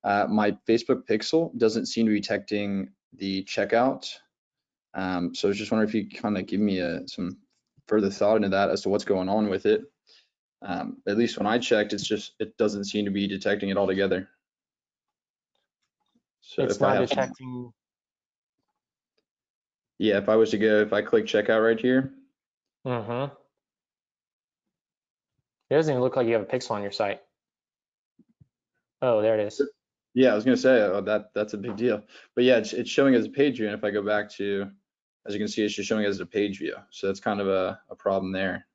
My Facebook pixel doesn't seem to be detecting the checkout. So I was just wondering if you could kind of give me some further thought into that as to what's going on with it. At least when I checked, it doesn't seem to be detecting it altogether. So it's not detecting. Yeah, if I click checkout right here. It doesn't even look like you have a pixel on your site. Oh, there it is. Yeah, I was gonna say, oh, that's a big deal. But yeah, it's showing as a page view, and if I go back to, as you can see, it's just showing as a page view. So that's kind of a problem there.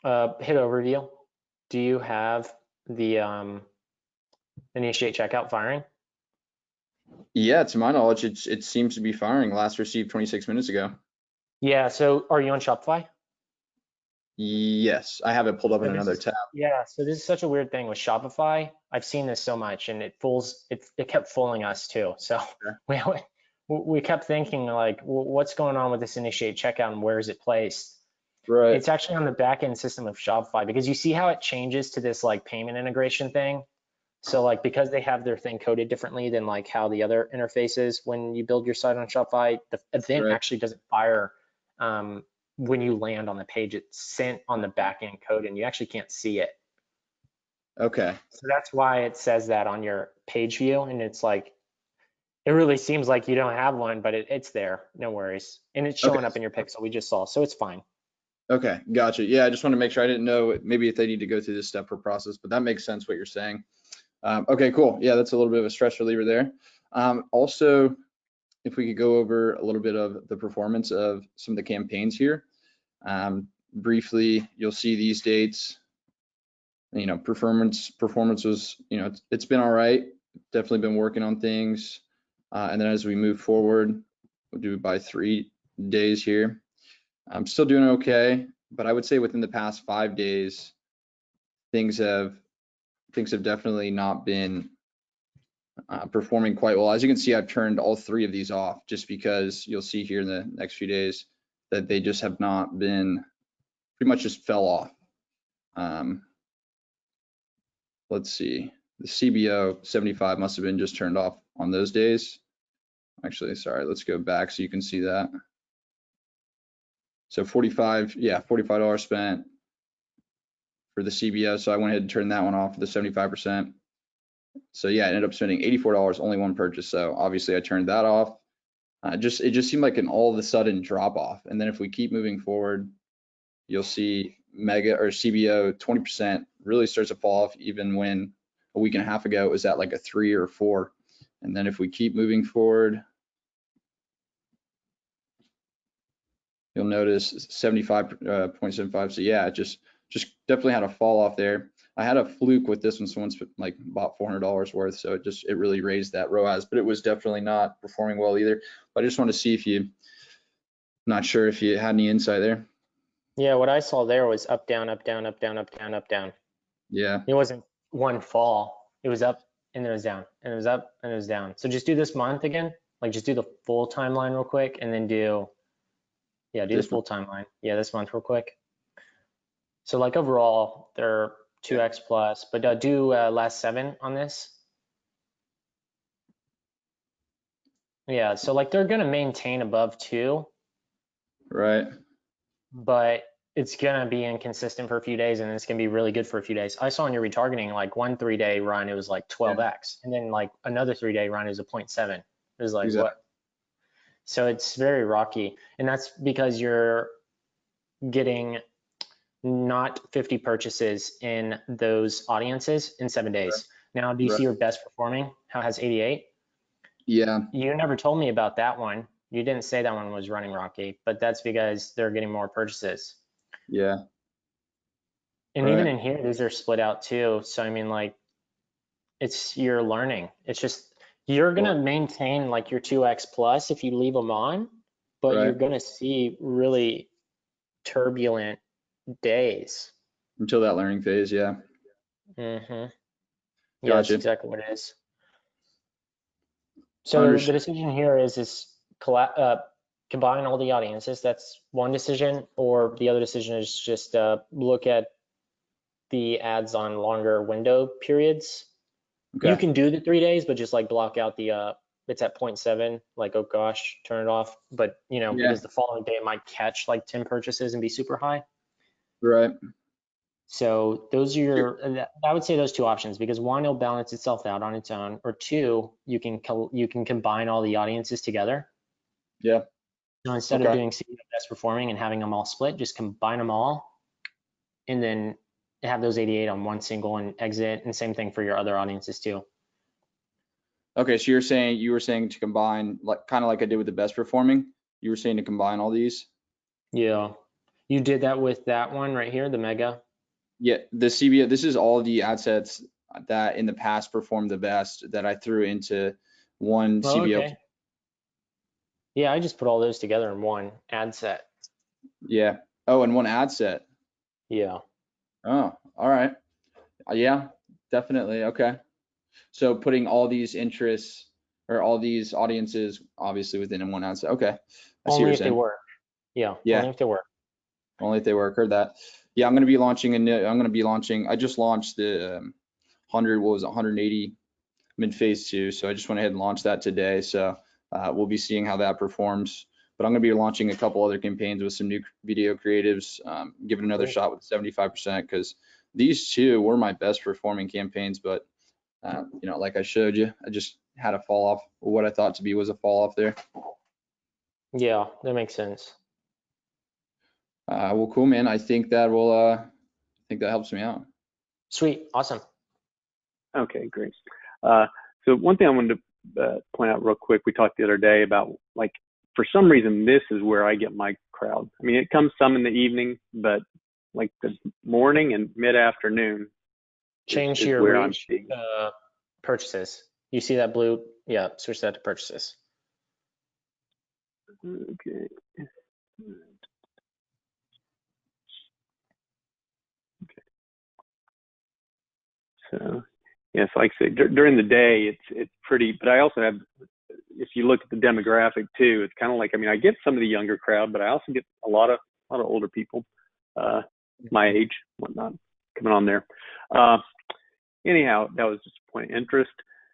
Hit overview. Do you have the initiate checkout firing? Yeah, to my knowledge, it seems to be firing. Last received 26 minutes ago. Yeah, so are you on Shopify? Yes, I have it pulled up in another tab. Yeah, so this is such a weird thing with Shopify. I've seen this so much, and it kept fooling us too. So we kept thinking like, what's going on with this initiate checkout and where is it placed? Right. It's actually on the backend system of Shopify, because you see how it changes to this like payment integration thing. So like, because they have their thing coded differently than like how the other interfaces, when you build your site on Shopify, the event actually doesn't fire when you land on the page. It's sent on the backend code and you actually can't see it. Okay. So that's why it says that on your page view, and it's like, it really seems like you don't have one, but it's there, no worries. And it's showing up in your pixel, we just saw, so it's fine. Okay, gotcha. Yeah, I just want to make sure. I didn't know maybe if they need to go through this step or process, but that makes sense what you're saying. Okay, cool. Yeah, that's a little bit of a stress reliever there. Also, if we could go over a little bit of the performance of some of the campaigns here. Briefly, you'll see these dates. You know, performance was, you know, it's been all right. Definitely been working on things. And then as we move forward, we'll do it by 3 days here. I'm still doing okay, but I would say within the past 5 days, things have definitely not been performing quite well. As you can see, I've turned all 3 of these off just because you'll see here in the next few days that they just have not been, pretty much just fell off. Let's see, the CBO 75 must have been just turned off on those days. Actually, sorry, let's go back so you can see that. So 45, yeah, $45 spent for the CBO. So I went ahead and turned that one off for the 75%. So yeah, I ended up spending $84, only one purchase. So obviously I turned that off. It just seemed like an all of a sudden drop off. And then if we keep moving forward, you'll see mega or CBO 20% really starts to fall off, even when a week and a half ago it was at like a 3 or 4. And then if we keep moving forward, you'll notice 75.75. So yeah, just definitely had a fall off there. I had a fluke with this one. Someone's like bought $400 worth, so it really raised that ROAS, but it was definitely not performing well either. But I just want to see if you, not sure if you had any insight there. Yeah, what I saw there was up, down, up, down, up, down, up, down, up, down. Yeah. It wasn't one fall. It was up and then it was down and it was up and it was down. So just do this month again. Like just do the full timeline real quick and then do the full timeline. Yeah, this month real quick. So like overall, they're 2x plus, but do last 7 on this. Yeah, so like they're gonna maintain above 2. Right. But it's gonna be inconsistent for a few days and it's gonna be really good for a few days. I saw in your retargeting, like one 3-day run, it was like 12x, and then like another 3-day run is a 0.7. It was like what? So it's very rocky, and that's because you're getting not 50 purchases in those audiences in 7 days. Now, do you see your best performing? How it has 88? Yeah. You never told me about that one. You didn't say that one was running rocky, but that's because they're getting more purchases. Yeah. And even in here, these are split out too. So I mean, like, you're learning. It's just, you're gonna maintain like your 2x plus if you leave them on, but you're gonna see really turbulent days. Until that learning phase, yeah. Yeah, that's exactly what it is. So the decision here is combine all the audiences. That's one decision, or the other decision is just look at the ads on longer window periods. Okay. You can do the 3 days, but just like block out the it's at 0.7, like, oh gosh, turn it off. But Yeah. because the following day it might catch like 10 purchases and be super high. Right. So those are I would say those two options, because one, it'll balance itself out on its own, or two, you can combine all the audiences together. Yeah. So instead of doing CEO best performing and having them all split, just combine them all and then have those 88 on one single and exit, and same thing for your other audiences too. Okay, so you were saying to combine, like kind of like I did with the best performing. You were saying to combine all these. Yeah. You did that with that one right here, the mega. Yeah, the CBO. This is all the ad sets that in the past performed the best that I threw into one Oh, CBO. okay. Yeah, I just put all those together in one ad set. Yeah. Oh, and one ad set. Yeah. Oh, all right. Yeah, definitely. Okay. So putting all these interests or all these audiences obviously within one ad set. Okay. I see what Only you're if they saying. work. Yeah, Yeah, only if they work. only if they work. Heard that. Yeah, I'm going to be launching I just launched the 100, what was it, 180 mid phase 2. So I just went ahead and launched that today. So we'll be seeing how that performs. But I'm going to be launching a couple other campaigns with some new video creatives, give it another shot with 75%, because these two were my best performing campaigns. But like I showed you, I just had a fall off, or what I thought to be was a fall off there. Yeah, that makes sense. Well, cool, man. I think that helps me out. Sweet. Awesome. Okay, great. So one thing I wanted to point out real quick, we talked the other day about, like, for some reason, this is where I get my crowd. I mean, it comes some in the evening, but like the morning and mid-afternoon Change is your where I'm reach, seeing. purchases. You see that blue? Yeah, switch that to purchases. Okay. So yes, like I say, during the day, it's pretty, but I also have, if you look at the demographic too, it's kind of like, I mean, I get some of the younger crowd, but I also get a lot of older people, my age, whatnot, coming on there. Anyhow, that was just a point of interest.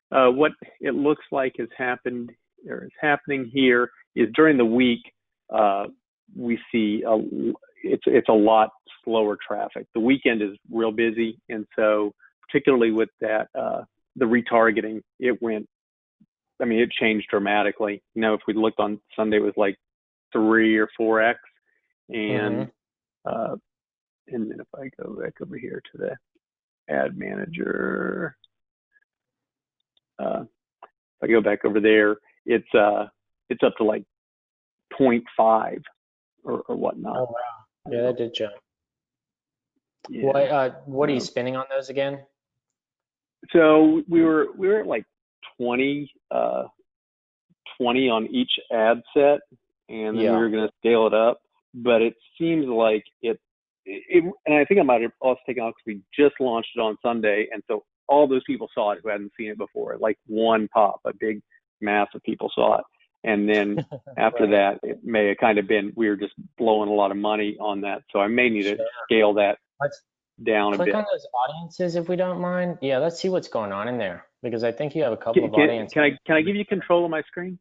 What it looks like has happened, or is happening here, is during the week, we see it's a lot slower traffic. The weekend is real busy, and so particularly with that, the retargeting, it changed dramatically. If we looked on Sunday, it was like 3 or 4x, and and then if I go back over here to the ad manager, if I go back over there, it's up to like 0.5 or whatnot. Oh wow. Yeah, that did jump. Yeah. What are you spending on those again? So we were at like 20 on each ad set, and then we were going to scale it up. But it seems like it, and I think I might have also taken off because we just launched it on Sunday, and so all those people saw it who hadn't seen it before. Like one pop, a big mass of people saw it, and then after that, it may have kind of been, we were just blowing a lot of money on that. So I may need to scale that down a bit. Click on those audiences if we don't mind. Yeah, let's see what's going on in there, because I think you have a couple of audiences. Can I give you control of my screen?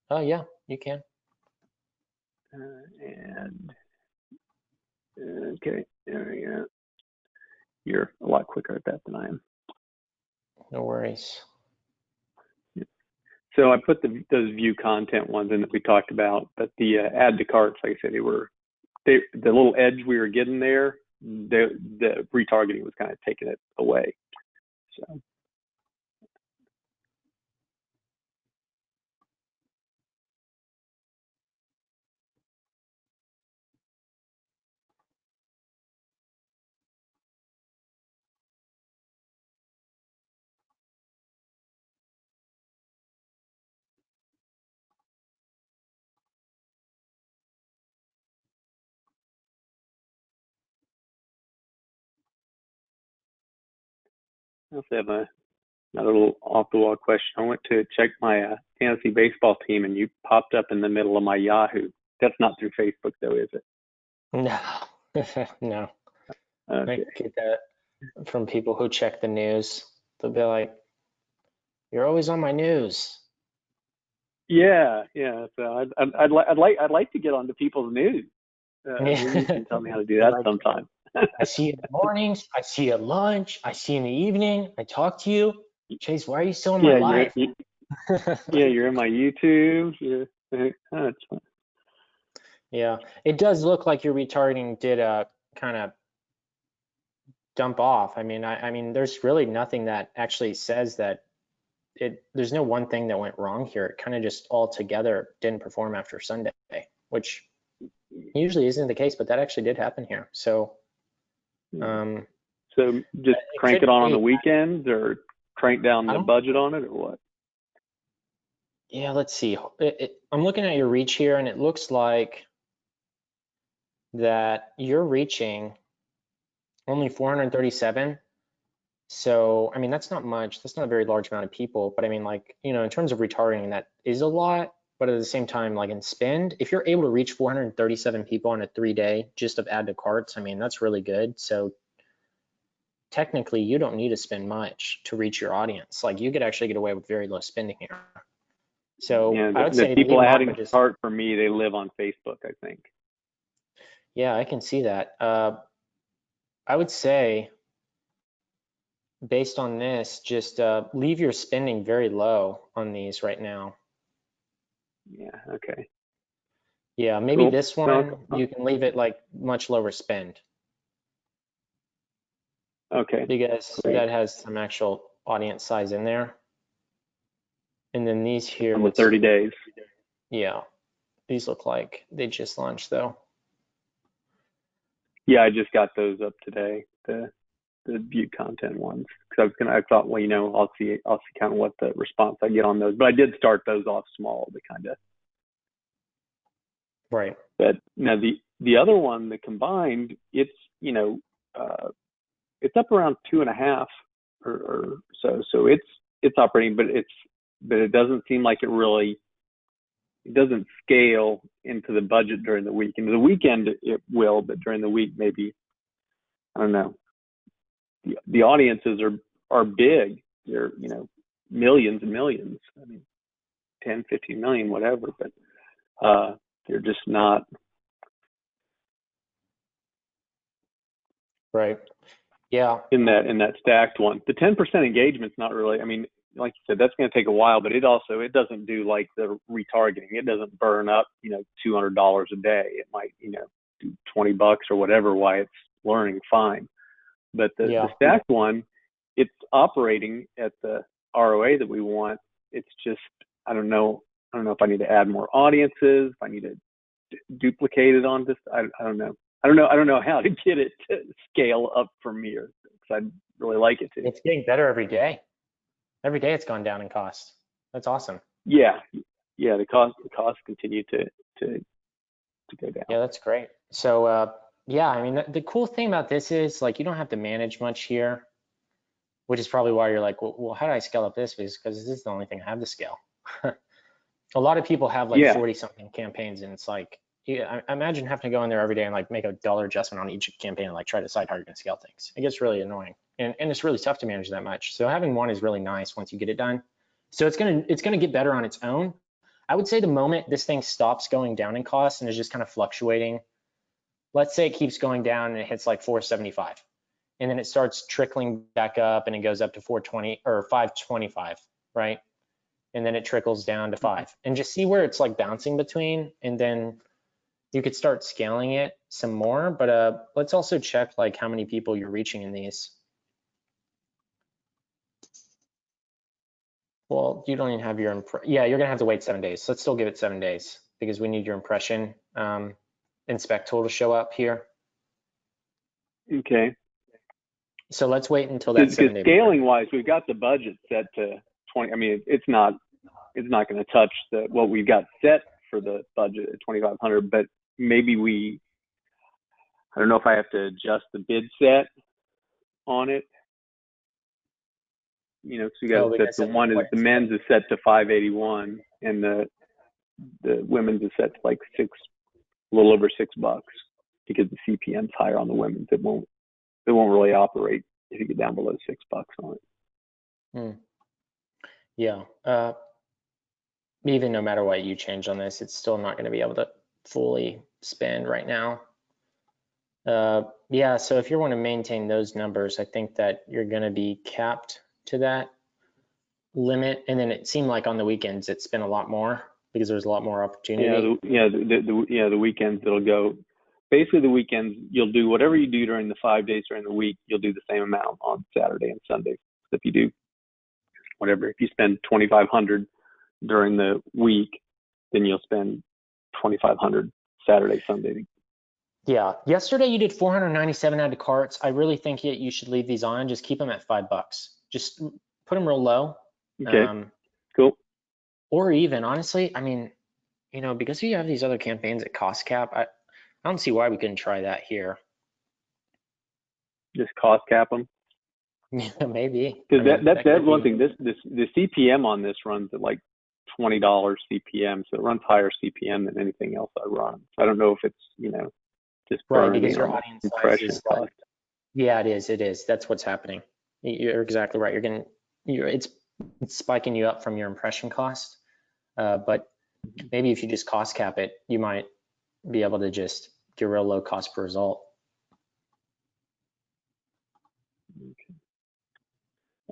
Oh yeah, you can. And okay, there we go. You're a lot quicker at that than I am. No worries. So I put those view content ones in that we talked about, but the add to carts, like I said, the little edge we were getting there, the retargeting was kind of taking it away. So. I also have another little off-the-wall question. I went to check my fantasy baseball team, and you popped up in the middle of my Yahoo. That's not through Facebook, though, is it? No, no. Okay. I get that from people who check the news. They'll be like, You're always on my news. Yeah. So I'd like to get onto people's news. Maybe you can tell me how to do that Like, sometime. I see you in the mornings. I see you at lunch. I see you in the evening. I talk to you. Chase, why are you still in my Yeah, life? you're in my YouTube. Oh, it's fun. Yeah, it does look like your retargeting did kind of dump off. I mean, there's really nothing that actually says that there's no one thing that went wrong here. It kind of just all together didn't perform after Sunday, which usually isn't the case, but that actually did happen here. So, So just crank it on the weekends, or crank down the budget on it, or what? Yeah, let's see. I'm looking at your reach here, and it looks like that you're reaching only 437. So, I mean, that's not much. That's not a very large amount of people. But I mean, like, you know, in terms of retargeting, that is a lot. But at the same time, like in spend, if you're able to reach 437 people on a 3-day just of add to carts, I mean, that's really good. So technically, you don't need to spend much to reach your audience. Like, you could actually get away with very low spending here. So yeah, I would the say people adding to cart for me, they live on Facebook, I think. Yeah, I can see that. I would say, based on this, just leave your spending very low on these right now. Yeah, okay. Yeah, maybe cool. This one, you can leave it like much lower spend. Okay. Because that has some actual audience size in there. And then these here. On the 30 days. Yeah, these look like they just launched though. Yeah, I just got those up today, the viewed content ones. Because I thought, well, you know, I'll see kind of what the response I get on those. But I did start those off small to kind of. Right. But now the other one, the combined, it's, you know, it's up around 2.5 or so. So it's operating, but it doesn't seem like it doesn't scale into the budget during the week. Into the weekend it will, but during the week maybe, I don't know. The audiences are big. They're, you know, millions and millions. I mean, 10, 15 million, whatever, but they're just not. Right. Yeah. In that stacked one, the 10% engagement's not really. I mean, like you said, that's going to take a while, but it doesn't do like the retargeting. It doesn't burn up, you know, $200 a day. It might, you know, do $20 or whatever while it's learning fine. But the stacked one, it's operating at the ROA that we want. It's just, I don't know if I need to add more audiences, if I need to duplicate it on this. I don't know. I don't know how to get it to scale up from here, because I'd really like it to. It's getting better every day. Every day it's gone down in cost. That's awesome. Yeah. The costs continue to go down. Yeah, that's great. So yeah, I mean, the cool thing about this is, like, you don't have to manage much here, which is probably why you're like, well, how do I scale up this? Because this is the only thing I have to scale. A lot of people have like 40 something campaigns, and it's like, I imagine having to go in there every day and like make a $1 adjustment on each campaign and like try to decide how you're going to scale things. It gets really annoying, and it's really tough to manage that much. So having one is really nice once you get it done. So it's gonna get better on its own. I would say the moment this thing stops going down in cost and is just kind of fluctuating, let's say it keeps going down and it hits like 475, and then it starts trickling back up and it goes up to 420 or 525, right? And then it trickles down to 5, and just see where it's like bouncing between, and then you could start scaling it some more. But let's also check like how many people you're reaching in these. Well, you don't even have your yeah, you're gonna have to wait 7 days. So let's still give it 7 days, because we need your impression inspect tool to show up here. Okay. So let's wait until that 7 day. Scaling wise, we've got the budget set to 20. I mean, it's not going to touch what we've got set for the budget at 2,500, but maybe I don't know if I have to adjust the bid set on it. You know, so you got to set, the one is the men's is set to 581, and the women's is set to like a little over $6, because the CPM's higher on the women's. It won't really operate if you get down below $6 on it. Yeah. Even no matter what you change on this, it's still not going to be able to fully spend right now. Yeah, so if you want to maintain those numbers, I think that you're going to be capped to that limit. And then it seemed like on the weekends it spent a lot more because there's a lot more opportunity. The weekends it'll go. Basically, the weekends you'll do whatever you do during the 5 days during the week. You'll do the same amount on Saturday and Sunday. So if you do whatever, if you spend 2,500 during the week, then you'll spend 2,500 Saturday, Sunday. Yeah, yesterday you did 497 add to carts. I really think you should leave these on. Just keep them at $5. Just put them real low. Okay, cool. Or even honestly, I mean, you know, because you have these other campaigns at cost cap, I don't see why we couldn't try that here. Just cost cap them. Yeah, maybe. Because that's one thing. The CPM on this runs at like $20 CPM, so it runs higher CPM than anything else I run. I don't know if it's, you know, just right, because your on audience size impression is cost. like, yeah, it is. It is. That's what's happening. You're exactly right. It's spiking you up from your impression cost. But maybe if you just cost cap it, you might be able to just get real low cost per result.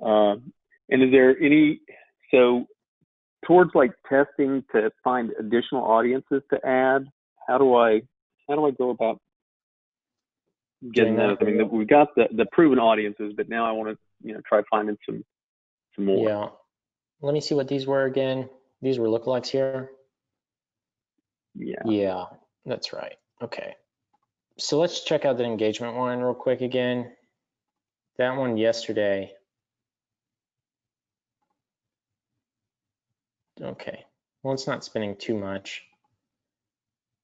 And is there any, so towards like testing to find additional audiences to add, how do I go about getting those? I mean, we got the proven audiences, but now I want to, you know, try finding some more. Yeah. Let me see what these were again. These were lookalikes here. Yeah. Yeah, that's right. Okay. So let's check out the engagement one real quick again. That one yesterday. Okay. Well, it's not spending too much.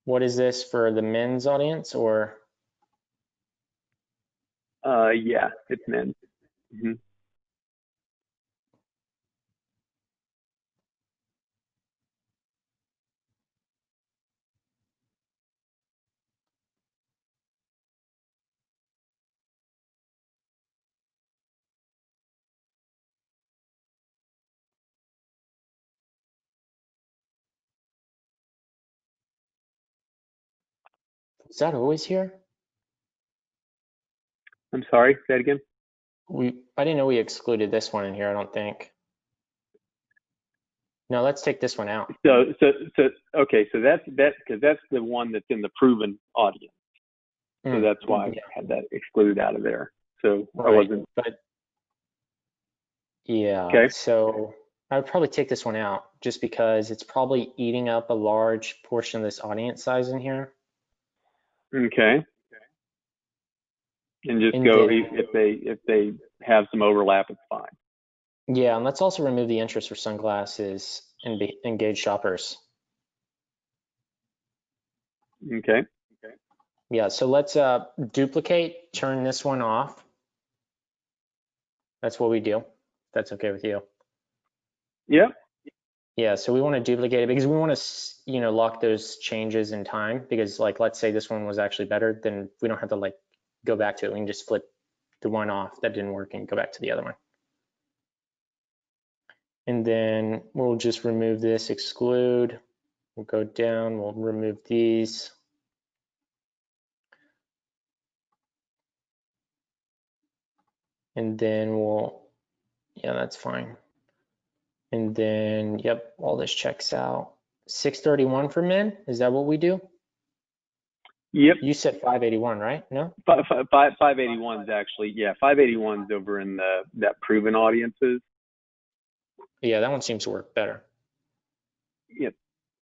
What is this for the men's audience or? Yeah, it's men. Mm-hmm. Is that always here? I'm sorry, say that again. I didn't know we excluded this one in here, I don't think. No, let's take this one out. So okay, so that's because that's the one that's in the proven audience. So that's why I had that excluded out of there. So right. I wasn't. But yeah, okay. So I would probably take this one out just because it's probably eating up a large portion of this audience size in here. Okay. And just go if they have some overlap, it's fine. Yeah, and let's also remove the interest for sunglasses and engage shoppers. Okay. Yeah, so let's duplicate, turn this one off. That's what we do. That's okay with you. Yeah. Yeah, so we want to duplicate it because we want to, you know, lock those changes in time because like, let's say this one was actually better, then we don't have to like go back to it. We can just flip the one off that didn't work and go back to the other one. And then we'll just remove this, exclude. We'll go down, we'll remove these. And then yeah, that's fine. And then, yep, all this checks out. 631 for men, is that what we do? Yep. You said 581, right? No? 581 is actually, yeah, 581 is over in that proven audiences. Yeah, that one seems to work better. Yep.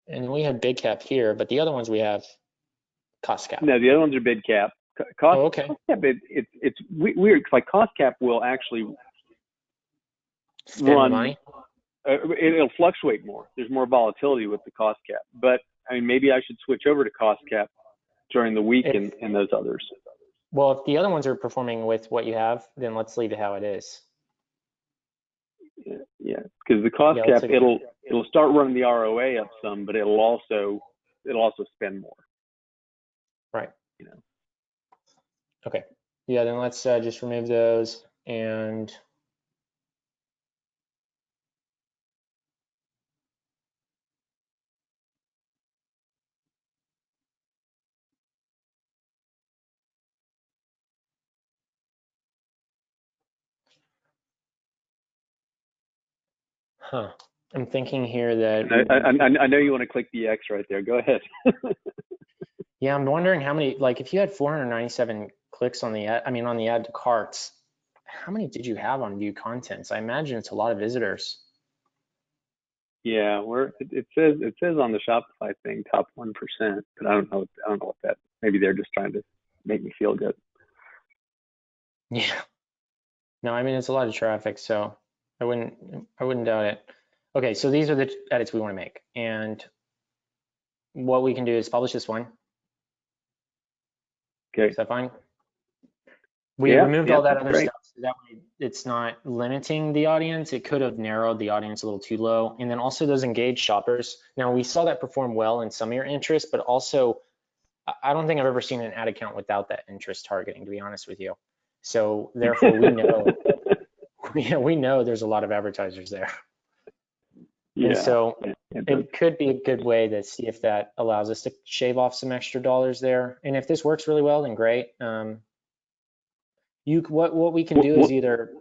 And we had bid cap here, but the other ones we have cost cap. No, the other ones are bid cap. Cost cap, it's weird. Like cost cap will actually spend money. It'll fluctuate more. There's more volatility with the cost cap. But I mean, maybe I should switch over to cost cap during the week and those others. Well, if the other ones are performing with what you have, then let's leave it how it is. Yeah, because the cost cap, it'll start running the ROA up some, but it'll also spend more. Right. You know. Okay. Yeah, then let's just remove those and Huh. I'm thinking here that, I know you want to click the X right there. Go ahead. yeah, I'm wondering how many, like if you had 497 clicks on the ad, on the add to carts, how many did you have on view contents? I imagine it's a lot of visitors. Yeah, it says on the Shopify thing top 1%, but I don't know what that. Maybe they're just trying to make me feel good. Yeah. No, it's a lot of traffic, so I wouldn't doubt it. Okay, so these are the edits we want to make, and what we can do is publish this one. Okay. Is that fine? We Yeah, removed yeah, all that that's other great. stuff, so that way it's not limiting the audience. It could have narrowed the audience a little too low. And then also those engaged shoppers. Now we saw that perform well in some of your interests, but also I don't think I've ever seen an ad account without that interest targeting, to be honest with you. So therefore we know, we know there's a lot of advertisers there. Yeah. And so it it could be a good way to see if that allows us to shave off some extra dollars there. And if this works really well, then great. What we can do is either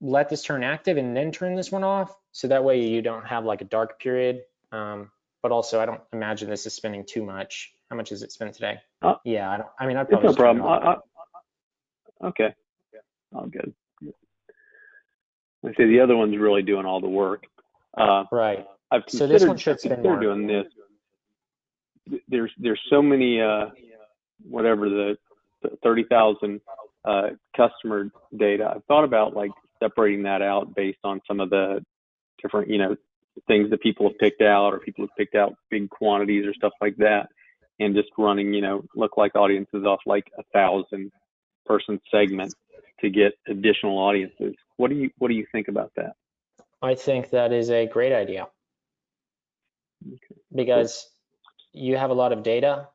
let this turn active and then turn this one off, so that way you don't have like a dark period. But also, I don't imagine this is spending too much. How much is it spent today? Yeah, I don't. I'd probably it's no just turn it problem. off. Okay, all good. I say the other one's really doing all the work. Right. I've So this one should I've spend considered more. doing this. There's so many whatever the 30,000 customer data. I've thought about like separating that out based on some of the different things that people have picked out, or people have picked out big quantities or stuff like that, and just running lookalike audiences off like 1,000-person segment to get additional audiences. What do you think about that? I think that is a great idea. Okay. Because you have a lot of data,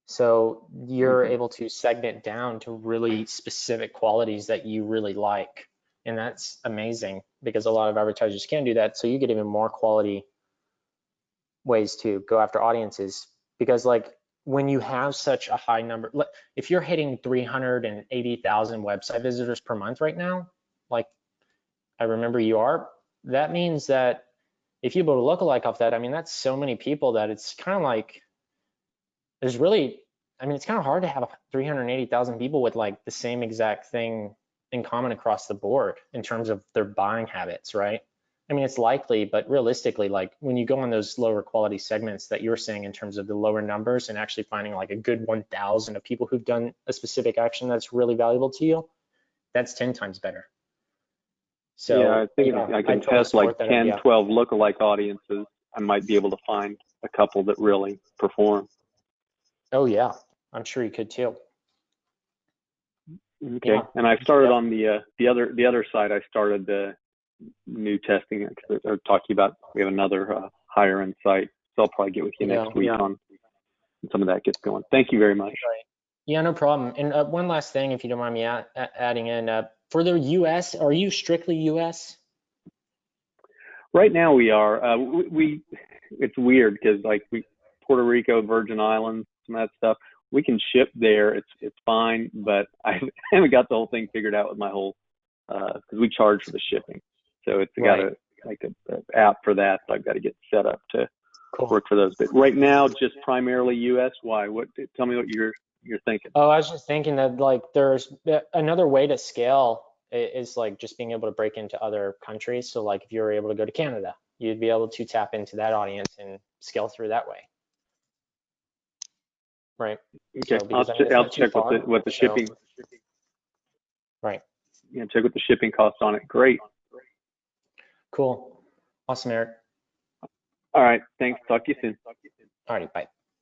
so you're able to segment down to really specific qualities that you really like. And that's amazing, because a lot of advertisers can do that. So you get even more quality ways to go after audiences, because like when you have such a high number, if you're hitting 380,000 website visitors per month right now, like I remember you are, that means that if you build a lookalike off that, that's so many people that it's kind of like, there's really, it's kind of hard to have 380,000 people with like the same exact thing in common across the board in terms of their buying habits, right? It's likely, but realistically, like when you go on those lower quality segments that you're saying in terms of the lower numbers and actually finding like a good 1,000 of people who've done a specific action that's really valuable to you, that's 10 times better. So yeah, I think yeah, I can totally test like 10, idea. 12 lookalike audiences. I might be able to find a couple that really perform. Oh yeah, I'm sure you could too. Okay, Yeah. and I started on the other side. I started the new testing. I talked to you about. We have another higher end site, so I'll probably get with you next week on some of that gets going. Thank you very much. Right. Yeah, no problem. And one last thing, if you don't mind me adding in, for the U.S., are you strictly U.S.? Right now we are. It's weird because like Puerto Rico, Virgin Islands, some of that stuff. We can ship there. It's fine, but I haven't got the whole thing figured out with my whole because we charge for the shipping. So it's got a app for that. So I've got to get set up to work for those. But right now, just primarily U.S. Why? Tell me what you're thinking. Oh, I was just thinking that like there's another way to scale is like just being able to break into other countries. So like if you were able to go to Canada, you'd be able to tap into that audience and scale through that way. Right. Okay. So, I'll check what the shipping. Right. Yeah, check what the shipping costs on it. Great. Cool. Awesome, Eric. All right. Thanks. Talk to you soon. All righty. Bye.